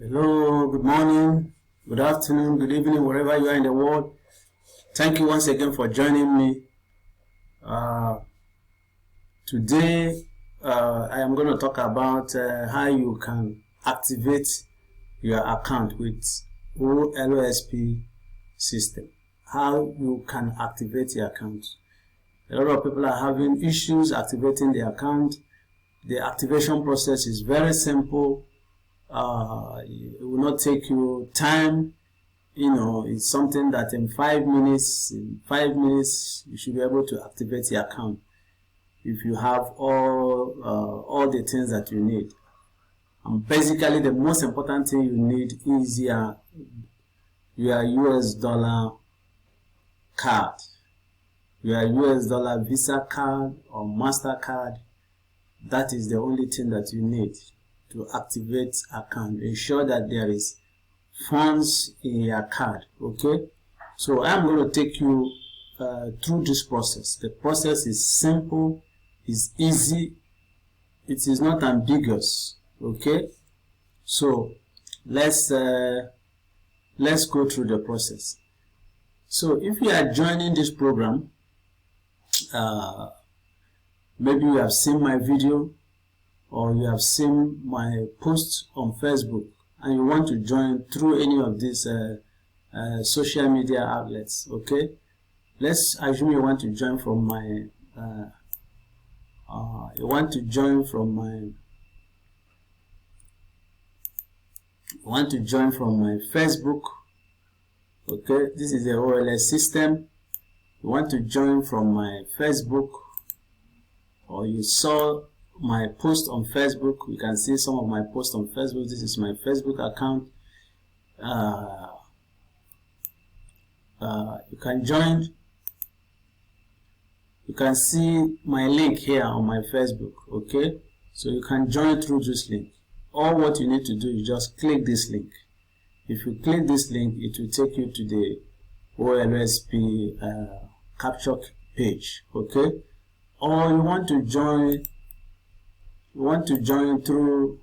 Hello, good morning, good afternoon, good evening, wherever you are in the world. Thank you once again for joining me. Today, I am going to talk about how you can activate your account with OLSP System. How you can activate your account. A lot of people are having issues activating the account. The activation process is very simple. It will not take you time. It's something that in 5 minutes you should be able to activate the account if you have all the things that you need. And basically the most important thing you need is your US dollar card, your US dollar Visa card or MasterCard. That is the only thing that you need to activate account. Ensure that there is funds in your card. Okay, so I'm going to take you through this process. The process is simple, is easy, it is not ambiguous. Okay, so let's go through the process. So if you are joining this program, maybe you have seen my video or you have seen my post on Facebook and you want to join through any of these social media outlets. Okay, let's assume you want to join from my Facebook. Okay, this is the OLS system. You want to join from my Facebook, or you saw my post on Facebook. You can see some of my posts on Facebook. This is my Facebook account. You can join. You can see my link here on my Facebook. Okay, so you can join through this link. All what you need to do is just click this link. If you click this link, it will take you to the OLSP capture page. Okay, or you want to join through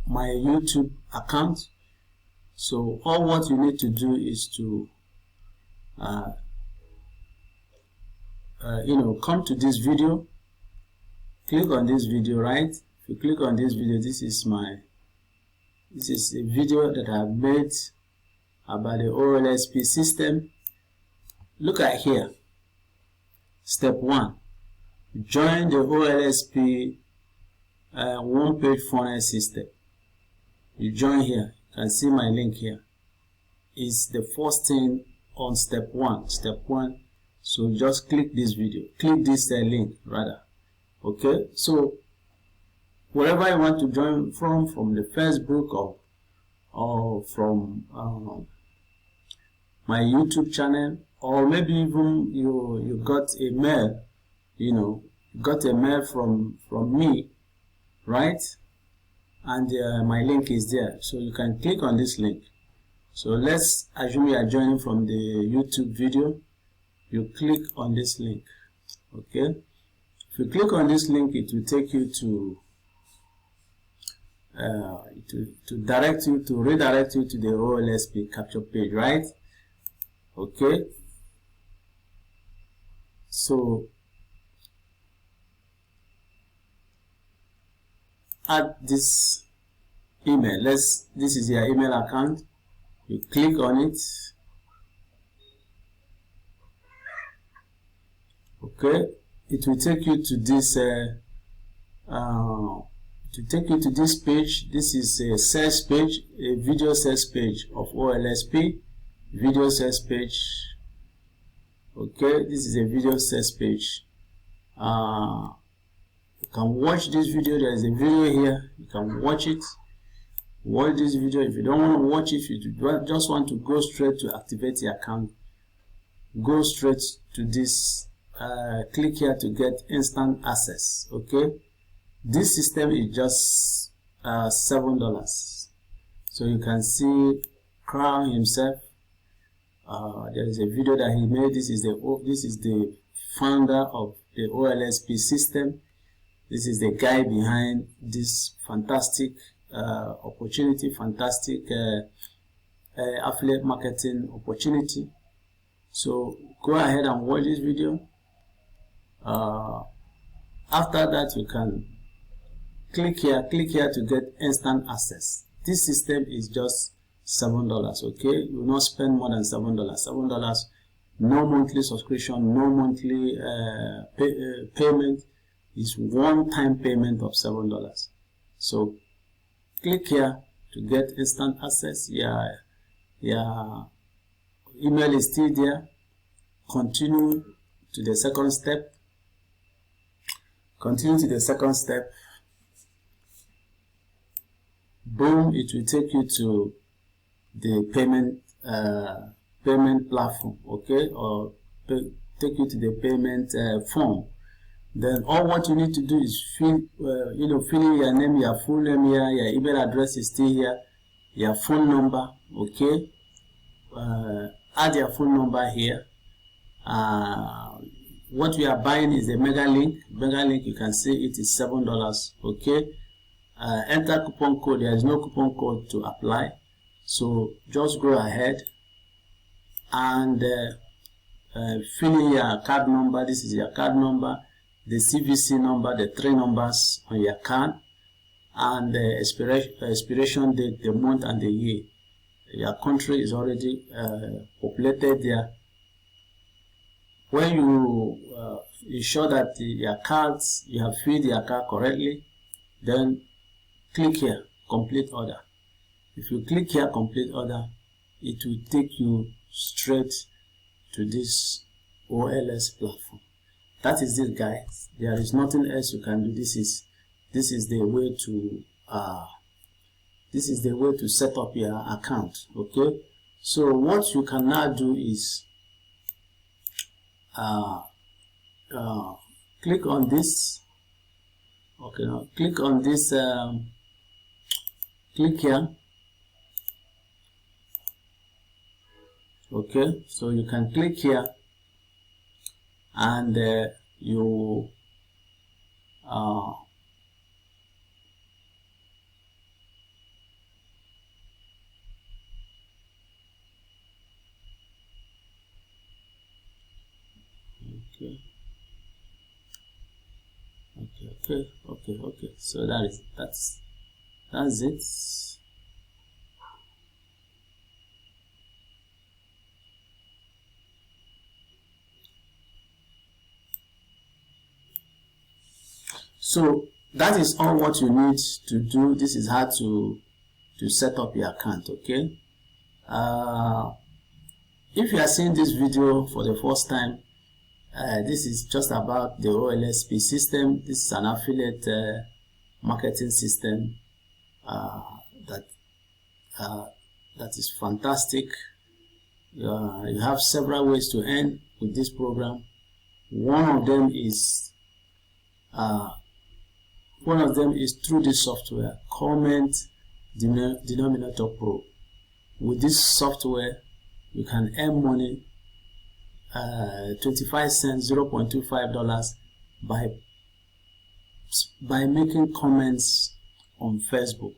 my YouTube account. So all what you need to do is to come to this video, click on this video, right? If you click on this video, this is a video that I've made about the OLSP system. Look at here. Step 1. Join the OLSP one-page funnel system. You join here. You can see my link here. It's the first thing on step 1. Step 1. So just click this video. Click this link rather. Okay. So wherever you want to join from the Facebook or from my YouTube channel, or maybe even you got a mail, got a mail from me, right? And my link is there, so you can click on this link. So let's assume you are joining from the YouTube video. You click on this link. Okay, if you click on this link, it will take you to redirect you to the OLSP capture page, right? Okay, so add this email. This is your email account. You click on it. Okay, it will take you to this page. This is a sales page, a video sales page of OLSP. Video sales page. Okay, this is a video sales page. You can watch this video. There is a video here. You can watch it. Watch this video. If you don't want to watch it, if you just want to go straight to activate the account, go straight to this. Click here to get instant access. Okay, this system is just $7. So you can see Crown himself. There is a video that he made. This is the founder of the OLSP system. This is the guy behind this fantastic opportunity, fantastic affiliate marketing opportunity. So go ahead and watch this video. After that, you can click here to get instant access. This system is just $7. Okay, you will not spend more than $7. $7, no monthly subscription, no monthly payment. Is one-time payment of $7. So click here to get instant access. Your email is still there. Continue to the second step. Continue to the second step. Boom, it will take you to the payment platform, okay, or take you to the payment form. Then all what you need to do is fill in your name, your full name here, your email address is still here, your phone number, okay. Add your phone number here. What we are buying is a mega link. Mega link, you can see it is $7, okay. Enter coupon code. There is no coupon code to apply, so just go ahead and fill in your card number. This is your card number, the CVC number, the 3 numbers on your card, and the expiration date, the month and the year. Your country is already populated there. When you ensure that your cards, you have filled your card correctly, then click here, complete order. If you click here, complete order, it will take you straight to this OLS platform. That is it, guys. There is nothing else you can do. This is the way to set up your account. Okay. So what you can now do is click on this. Okay, now click on this. Click here. Okay, so you can click here, and you okay. So that's it. So that is all what you need to do. This is how to set up your account. Okay. If you are seeing this video for the first time, this is just about the OLSP system. This is an affiliate marketing system that is fantastic. You have several ways to earn with this program. One of them is through this software, Comment Denominator Pro. With this software, you can earn money, 25 cents, $0.25 by making comments on Facebook.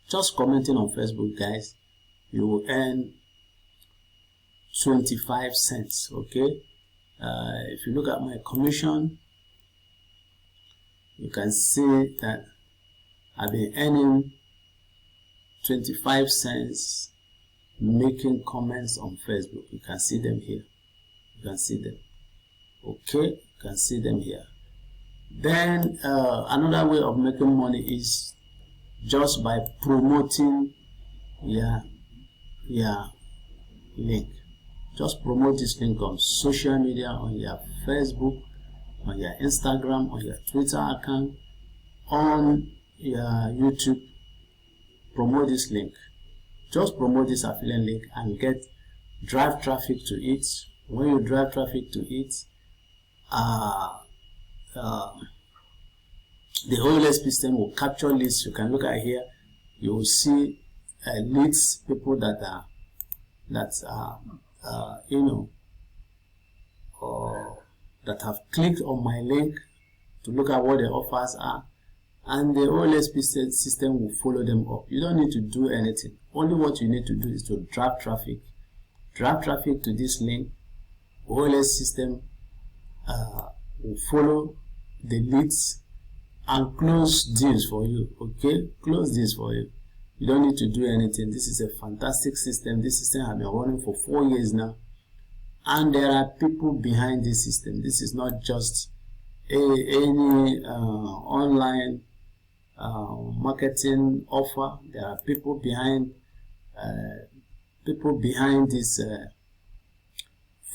Just commenting on Facebook, guys, you will earn 25 cents. Okay. If you look at my commission, you can see that I've been earning 25 cents making comments on Facebook. You can see them here. You can see them. Okay, you can see them here. Then another way of making money is just by promoting your link. Just promote this link on social media, on your Facebook, on your Instagram, on your Twitter account, on your YouTube. Promote this link. Just promote this affiliate link and drive traffic to it. When you drive traffic to it, the OLSP system will capture leads. You can look at here. You will see leads, people that have clicked on my link to look at what the offers are, and the OLSP system will follow them up. You don't need to do anything. Only what you need to do is to drive traffic to this link. OLSP system will follow the leads and close deals for you. Okay, close deals for you. You don't need to do anything. This is a fantastic system. This system has been running for 4 years now, and there are people behind this system. This is not just any online marketing offer. There are people behind this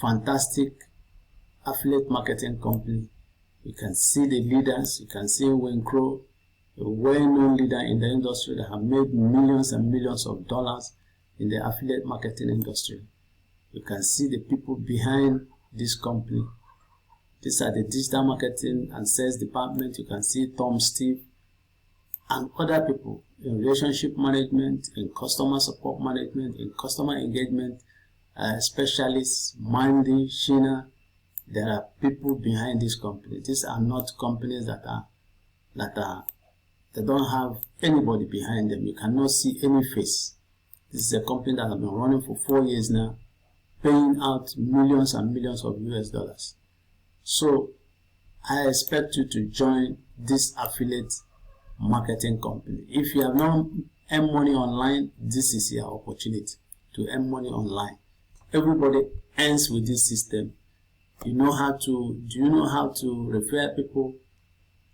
fantastic affiliate marketing company. You can see the leaders. You can see Winkrow, a well-known leader in the industry that have made millions and millions of dollars in the affiliate marketing industry. You can see the people behind this company. These are the digital marketing and sales department. You can see Tom, Steve, and other people in relationship management, in customer support management, in customer engagement specialists, Mandy, Sheena. There are people behind this company. These are not companies that they don't have anybody behind them. You cannot see any face. This is a company that has been running for 4 years now, paying out millions and millions of US dollars. So I expect you to join this affiliate marketing company. If you have not earned money online, this is your opportunity to earn money online. Everybody earns with this system. Do you know how to refer people?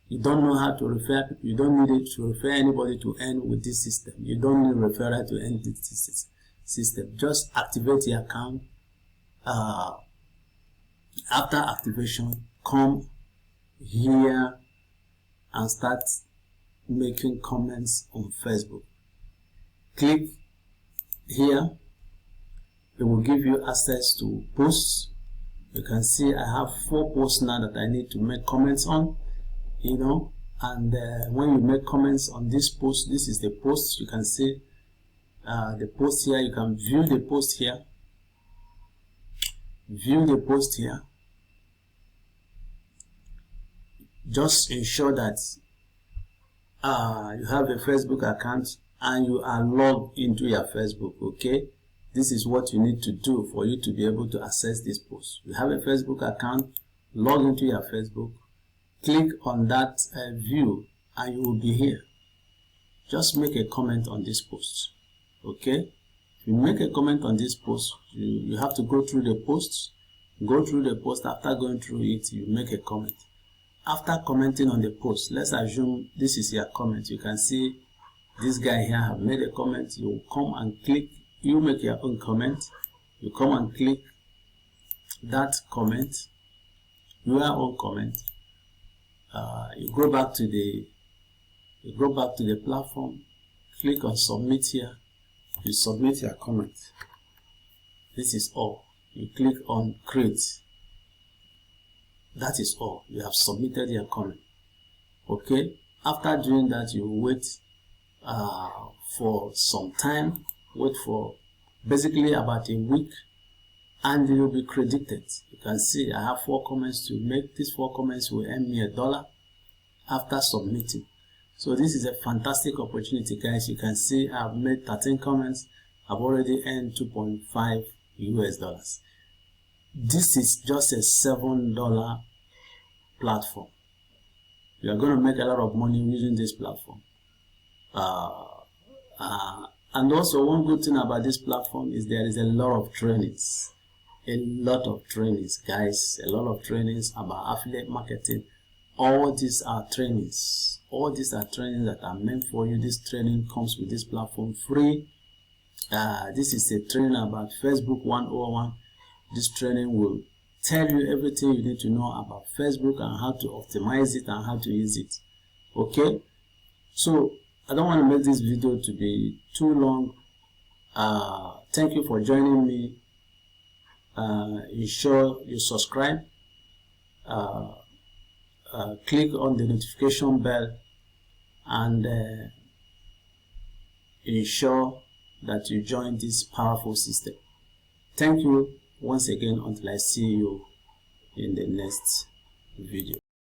You don't know how to refer people. You don't need it to refer anybody to earn with this system. You don't need a referral to earn this system. Just activate your account. After activation, come here and start making comments on Facebook. Click here. It will give you access to posts. You can see I have 4 posts now that I need to make comments on, and when you make comments on this post, this is the post. You can see the post here. You can view the post here. View the post here. Just ensure that you have a Facebook account and you are logged into your Facebook. Okay, this is what you need to do for you to be able to access this post. You have a Facebook account, log into your Facebook, click on that view, and you will be here. Just make a comment on this post. Okay, if you make a comment on this post, you have to go through the posts. Go through the post. After going through it, you make a comment. After commenting on the post, let's assume this is your comment. You can see this guy here have made a comment. You come and click. You make your own comment. You come and click that comment, your own comment. You go back to the platform. Click on submit here. You submit your comment. This is all. You click on create. That is all. You have submitted your comment. Okay. After doing that, you wait for some time. Wait for basically about a week, and it will be credited. You can see I have 4 comments to make. These 4 comments will earn me $1 after submitting. So this is a fantastic opportunity, guys. You can see I've made 13 comments. I've already earned $2.5 US. This is just a $7 platform. You are going to make a lot of money using this platform. And also, one good thing about this platform is there is a lot of trainings. A lot of trainings, guys. A lot of trainings about affiliate marketing. All these are trainings. All these are trainings that are meant for you. This training comes with this platform free. This is a training about Facebook 101. This training will tell you everything you need to know about Facebook and how to optimize it and how to use it. Okay? So, I don't want to make this video to be too long. Thank you for joining me. Ensure you subscribe. Click on the notification bell and ensure that you join this powerful system. Thank you once again until I see you in the next video.